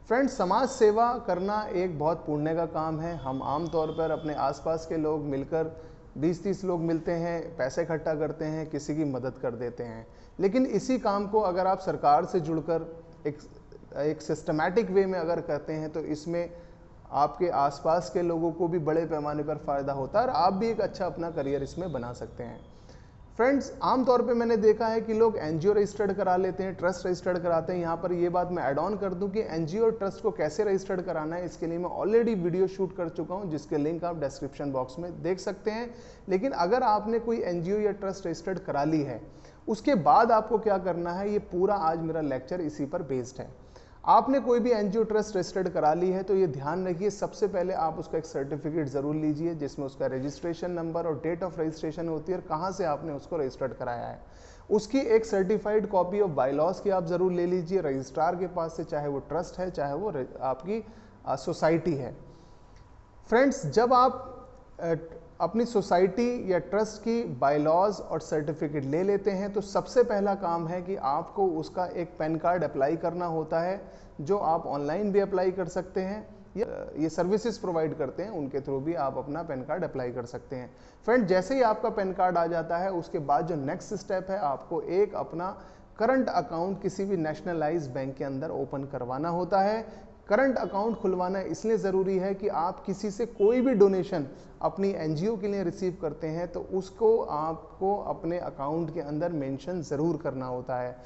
Friends, समाज सेवा करना एक बहुत पुण्य का काम है। हम आम तौर पर अपने आसपास के लोग मिलकर 20-30 लोग मिलते हैं, पैसे इकट्ठा करते हैं, किसी की मदद कर देते हैं। लेकिन इसी काम को अगर आप सरकार से जुड़कर एक सिस्टमैटिक वे में अगर करते हैं तो इसमें आपके आसपास के लोगों को भी बड़े पैमाने पर फ़ायदा होता है और आप भी एक अच्छा अपना करियर इसमें बना सकते हैं। फ्रेंड्स, आमतौर पे मैंने देखा है कि लोग एनजीओ रजिस्टर्ड करा लेते हैं, ट्रस्ट रजिस्टर्ड कराते हैं। यहाँ पर ये बात मैं ऐड ऑन कर दूं कि एनजीओ और ट्रस्ट को कैसे रजिस्टर्ड कराना है, इसके लिए मैं ऑलरेडी वीडियो शूट कर चुका हूँ, जिसके लिंक आप डिस्क्रिप्शन बॉक्स में देख सकते हैं। लेकिन अगर आपने कोई एनजीओ या ट्रस्ट रजिस्टर्ड करा ली है, उसके बाद आपको क्या करना है, ये पूरा आज मेरा लेक्चर इसी पर बेस्ड है। आपने कोई भी एनजीओ ट्रस्ट रजिस्टर्ड करा ली है तो ये ध्यान रखिए, सबसे पहले आप उसका एक सर्टिफिकेट ज़रूर लीजिए जिसमें उसका रजिस्ट्रेशन नंबर और डेट ऑफ रजिस्ट्रेशन होती है और कहाँ से आपने उसको रजिस्टर्ड कराया है। उसकी एक सर्टिफाइड कॉपी ऑफ बायलॉज की आप ज़रूर ले लीजिए रजिस्ट्रार के पास से, चाहे वो ट्रस्ट है चाहे वो आपकी सोसाइटी है। फ्रेंड्स, जब आप अपनी सोसाइटी या ट्रस्ट की बायलॉज और सर्टिफिकेट ले लेते हैं तो सबसे पहला काम है कि आपको उसका एक पैन कार्ड अप्लाई करना होता है, जो आप ऑनलाइन भी अप्लाई कर सकते हैं या ये सर्विसेज प्रोवाइड करते हैं उनके थ्रू भी आप अपना पैन कार्ड अप्लाई कर सकते हैं। फ्रेंड, जैसे ही आपका पैन कार्ड आ जाता है उसके बाद जो नेक्स्ट स्टेप है, आपको एक अपना करंट अकाउंट किसी भी नेशनलाइज्ड बैंक के अंदर ओपन करवाना होता है। करंट अकाउंट खुलवाना इसलिए ज़रूरी है कि आप किसी से कोई भी डोनेशन अपनी एनजीओ के लिए रिसीव करते हैं तो उसको आपको अपने अकाउंट के अंदर मेंशन ज़रूर करना होता है।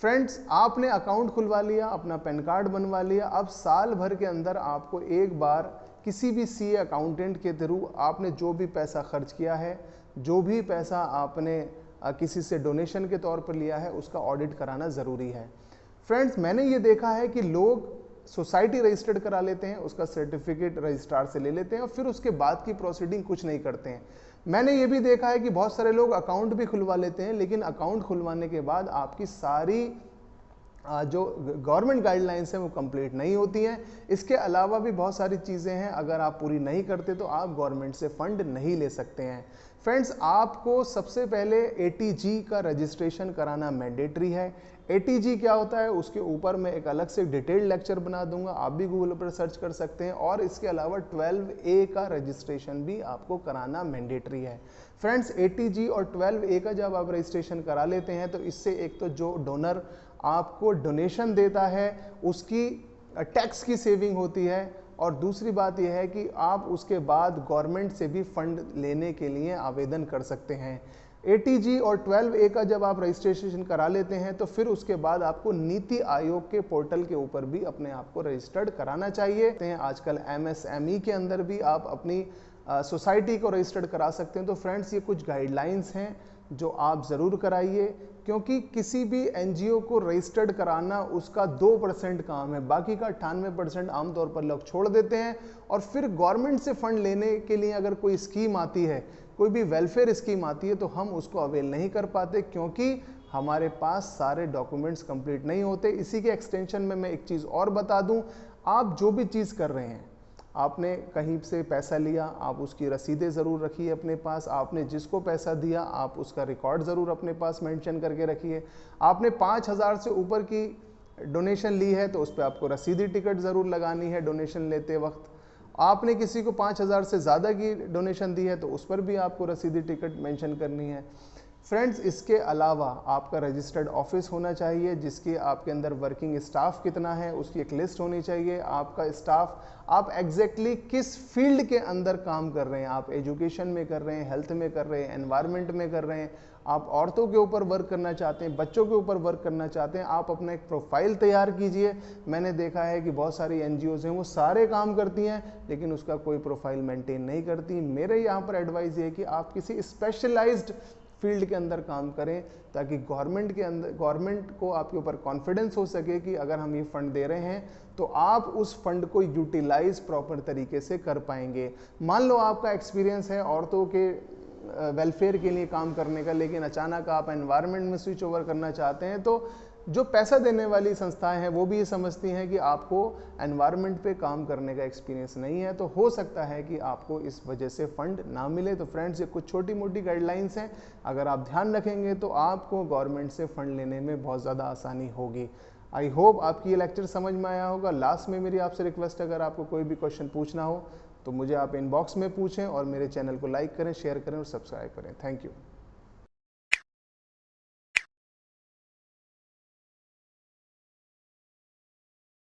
फ्रेंड्स, आपने अकाउंट खुलवा लिया, अपना पैन कार्ड बनवा लिया, अब साल भर के अंदर आपको एक बार किसी भी सीए अकाउंटेंट के थ्रू आपने जो भी पैसा खर्च किया है, जो भी पैसा आपने किसी से डोनेशन के तौर पर लिया है, उसका ऑडिट कराना ज़रूरी है। फ्रेंड्स, मैंने ये देखा है कि लोग सोसाइटी रजिस्टर्ड करा लेते हैं, उसका सर्टिफिकेट रजिस्ट्रार से ले लेते हैं और फिर उसके बाद की प्रोसीडिंग कुछ नहीं करते हैं। मैंने ये भी देखा है कि बहुत सारे लोग अकाउंट भी खुलवा लेते हैं, लेकिन अकाउंट खुलवाने के बाद आपकी सारी जो गवर्नमेंट गाइडलाइंस हैं वो कंप्लीट नहीं होती हैं। इसके अलावा भी बहुत सारी चीज़ें हैं, अगर आप पूरी नहीं करते तो आप गवर्नमेंट से फंड नहीं ले सकते हैं। फ्रेंड्स, आपको सबसे पहले एटीजी का रजिस्ट्रेशन कराना मैंडेटरी है। एटीजी क्या होता है उसके ऊपर मैं एक अलग से डिटेल्ड लेक्चर बना दूंगा, आप भी गूगल पर सर्च कर सकते हैं। और इसके अलावा 12A का रजिस्ट्रेशन भी आपको कराना मैंडेटरी है। फ्रेंड्स, एटीजी और 12A का जब आप रजिस्ट्रेशन करा लेते हैं तो इससे एक तो जो डोनर आपको डोनेशन देता है उसकी टैक्स की सेविंग होती है, और दूसरी बात यह है कि आप उसके बाद गवर्नमेंट से भी फंड लेने के लिए आवेदन कर सकते हैं। एटीजी और 12A का जब आप रजिस्ट्रेशन करा लेते हैं तो फिर उसके बाद आपको नीति आयोग के पोर्टल के ऊपर भी अपने आप को रजिस्टर्ड कराना चाहिए। आजकल एमएसएमई के अंदर भी आप अपनी सोसाइटी को रजिस्टर्ड करा सकते हैं। तो फ्रेंड्स, ये कुछ गाइडलाइंस हैं जो आप ज़रूर कराइए, क्योंकि किसी भी एनजीओ को रजिस्टर्ड कराना उसका 2% काम है, बाकी का 98% आमतौर पर लोग छोड़ देते हैं। और फिर गवर्नमेंट से फंड लेने के लिए अगर कोई स्कीम आती है, कोई भी वेलफेयर स्कीम आती है, तो हम उसको अवेल नहीं कर पाते क्योंकि हमारे पास सारे डॉक्यूमेंट्स कंप्लीट नहीं होते। इसी के एक्सटेंशन में मैं एक चीज़ और बता दूं, आप जो भी चीज़ कर रहे हैं, आपने कहीं से पैसा लिया, आप उसकी रसीदें ज़रूर रखिए अपने पास। आपने जिसको पैसा दिया आप उसका रिकॉर्ड ज़रूर अपने पास मेंशन करके रखिए। आपने 5,000 से ऊपर की डोनेशन ली है तो उस पर आपको रसीदी टिकट ज़रूर लगानी है डोनेशन लेते वक्त। आपने किसी को 5,000 से ज़्यादा की डोनेशन दी है तो उस पर भी आपको रसीदी टिकट मेंशन करनी है। फ्रेंड्स, इसके अलावा आपका रजिस्टर्ड ऑफिस होना चाहिए जिसकी आपके अंदर वर्किंग स्टाफ कितना है उसकी एक लिस्ट होनी चाहिए। आपका स्टाफ, आप एग्जैक्टली किस फील्ड के अंदर काम कर रहे हैं, आप एजुकेशन में कर रहे हैं, हेल्थ में कर रहे हैं, एनवायरनमेंट में कर रहे हैं, आप औरतों के ऊपर वर्क करना चाहते हैं, बच्चों के ऊपर वर्क करना चाहते हैं, आप अपना एक प्रोफाइल तैयार कीजिए। मैंने देखा है कि बहुत सारी एनजीओज हैं वो सारे काम करती हैं लेकिन उसका कोई प्रोफाइल मेंटेन नहीं करती। मेरे यहाँ पर एडवाइस ये है कि आप किसी स्पेशलाइज्ड फील्ड के अंदर काम करें ताकि गवर्नमेंट को आपके ऊपर कॉन्फिडेंस हो सके कि अगर हम ये फंड दे रहे हैं तो आप उस फंड को यूटिलाइज प्रॉपर तरीके से कर पाएंगे। मान लो आपका एक्सपीरियंस है औरतों के वेलफेयर के लिए काम करने का, लेकिन अचानक आप एनवायरनमेंट में स्विच ओवर करना चाहते हैं, तो जो पैसा देने वाली संस्थाएं हैं वो भी ये समझती हैं कि आपको एनवायरनमेंट पे काम करने का एक्सपीरियंस नहीं है, तो हो सकता है कि आपको इस वजह से फंड ना मिले। तो फ्रेंड्स, ये कुछ छोटी मोटी गाइडलाइंस हैं, अगर आप ध्यान रखेंगे तो आपको गवर्नमेंट से फंड लेने में बहुत ज़्यादा आसानी होगी। आई होप आपकी ये लेक्चर समझ में आया होगा। लास्ट में मेरी आपसे रिक्वेस्ट, अगर आपको कोई भी क्वेश्चन पूछना हो तो मुझे आप इनबॉक्स में पूछें और मेरे चैनल को लाइक करें, शेयर करें और सब्सक्राइब करें। Thank you.